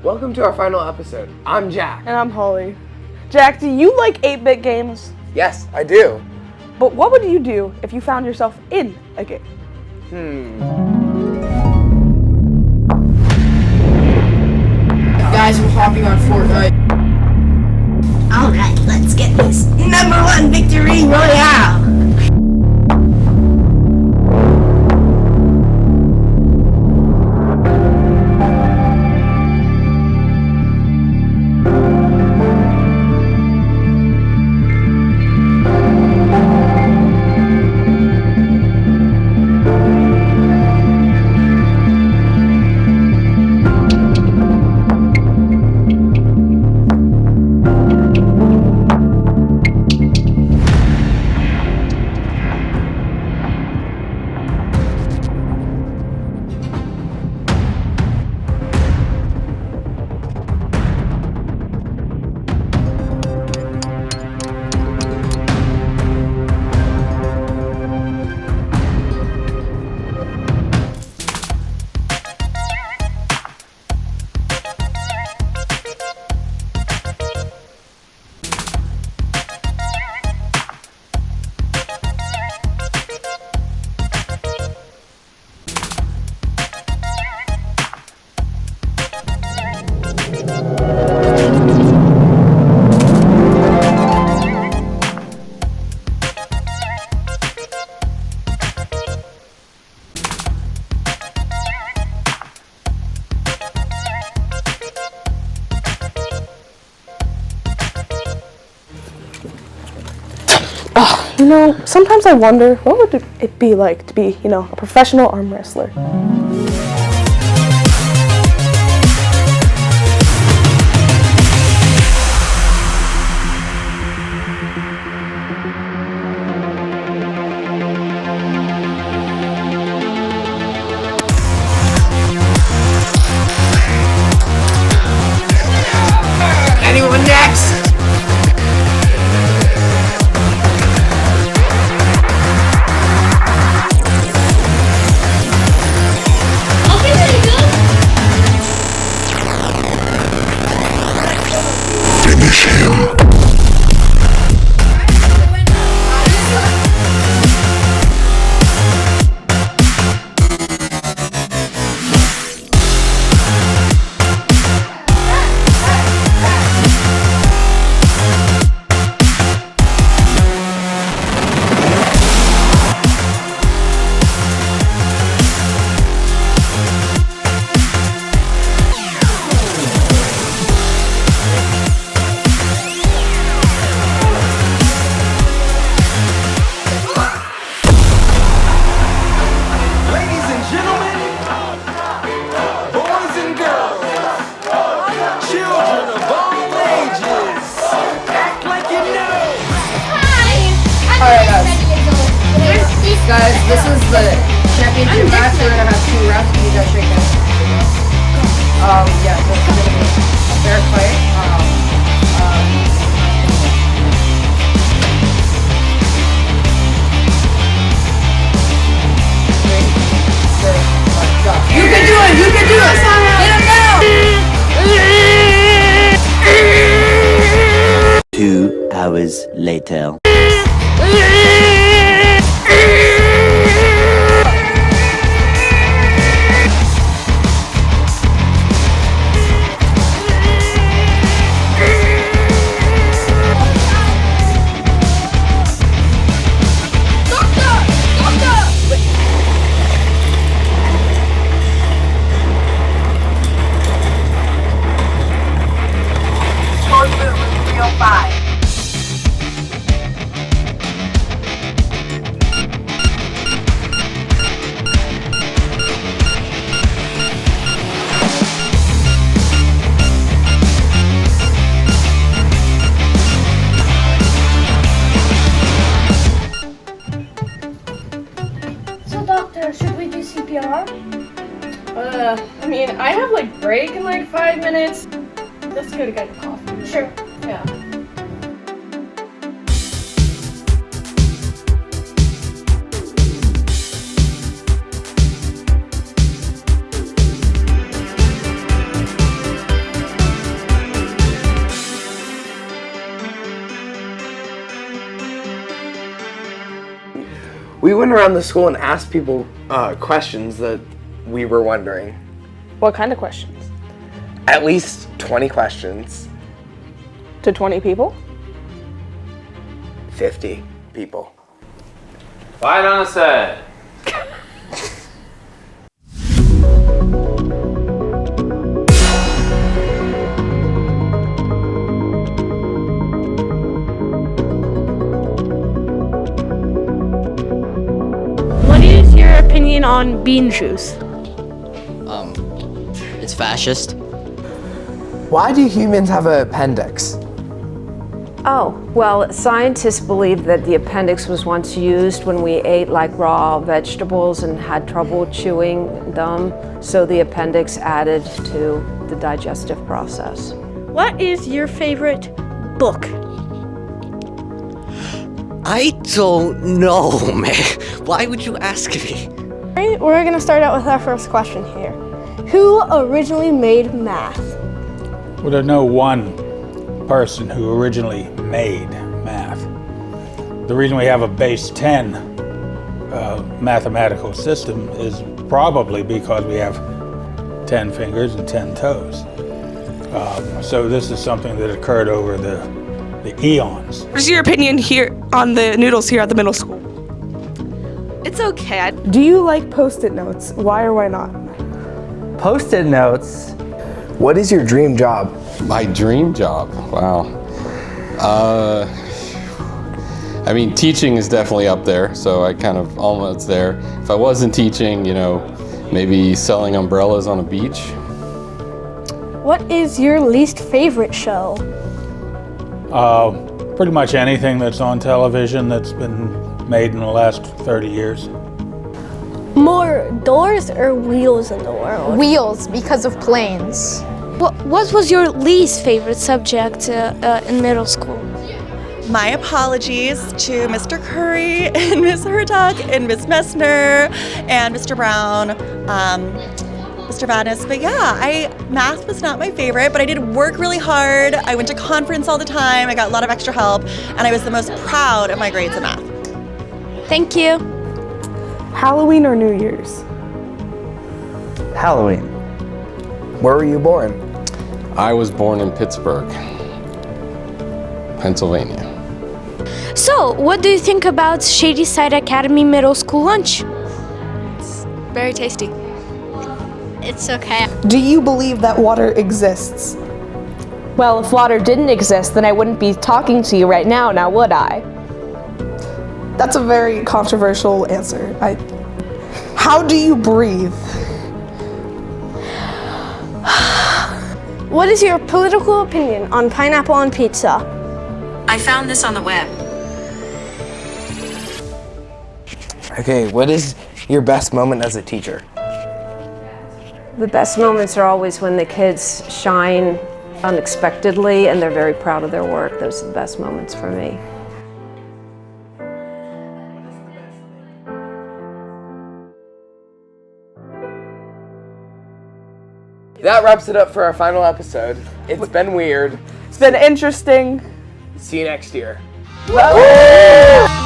Welcome to our final episode. I'm Jack. And I'm Holly. Jack, do you like 8-bit games? Yes, I do. But what would you do if you found yourself in a game? Guys, we're hopping on Fortnite. Alright, let's get this #1 victory royale! You know, sometimes I wonder, what would it be like to be, a professional arm wrestler? Anyone next? Finish him. Guys, this is the championship match. We're gonna have 2 rounds. Can you guys shake hands? Yeah, this is gonna be a fair fight. You can do it! You can do it! Get him down! 2 hours later. Should we do CPR? I mean, I have break in 5 minutes. Let's go to get a coffee. Sure. Yeah. We went around the school and asked people questions that we were wondering. What kind of questions? At least 20 questions. To 20 people? 50 people. Light on a set. What is your opinion on bean juice? It's fascist. Why do humans have an appendix? Oh, well, scientists believe that the appendix was once used when we ate like raw vegetables and had trouble chewing them, so the appendix added to the digestive process. What is your favorite book? I don't know, man. Why would you ask me? Alright, we're gonna start out with our first question here. Who originally made math? Well, there's no one person who originally made math. The reason we have a base 10 mathematical system is probably because we have 10 fingers and 10 toes. So this is something that occurred over the eons. What is your opinion here on the noodles here at the middle school? It's okay. Do you like Post-it notes? Why or why not? Post-it notes. What is your dream job? My dream job? Wow. I mean, teaching is definitely up there, so I kind of almost there. If I wasn't teaching, you know, maybe selling umbrellas on a beach. What is your least favorite show? Pretty much anything that's on television that's been made in the last 30 years. More doors or wheels in the world? Wheels, because of planes. What was your least favorite subject in middle school? My apologies to Mr. Curry and Ms. Hurtak and Ms. Messner and Mr. Brown, Mr. Vadnais. But yeah, math was not my favorite, but I did work really hard. I went to conference all the time. I got a lot of extra help, and I was the most proud of my grades in math. Thank you. Halloween or New Year's? Halloween. Where were you born? I was born in Pittsburgh, Pennsylvania. So, what do you think about Shady Side Academy Middle School lunch? Very tasty. It's okay. Do you believe that water exists? Well, if water didn't exist, then I wouldn't be talking to you right now would I? That's a very controversial answer. How do you breathe? What is your political opinion on pineapple on pizza? I found this on the web. Okay, what is your best moment as a teacher? The best moments are always when the kids shine unexpectedly and they're very proud of their work. Those are the best moments for me. That wraps it up for our final episode. It's been weird. It's been interesting. See you next year. Woo!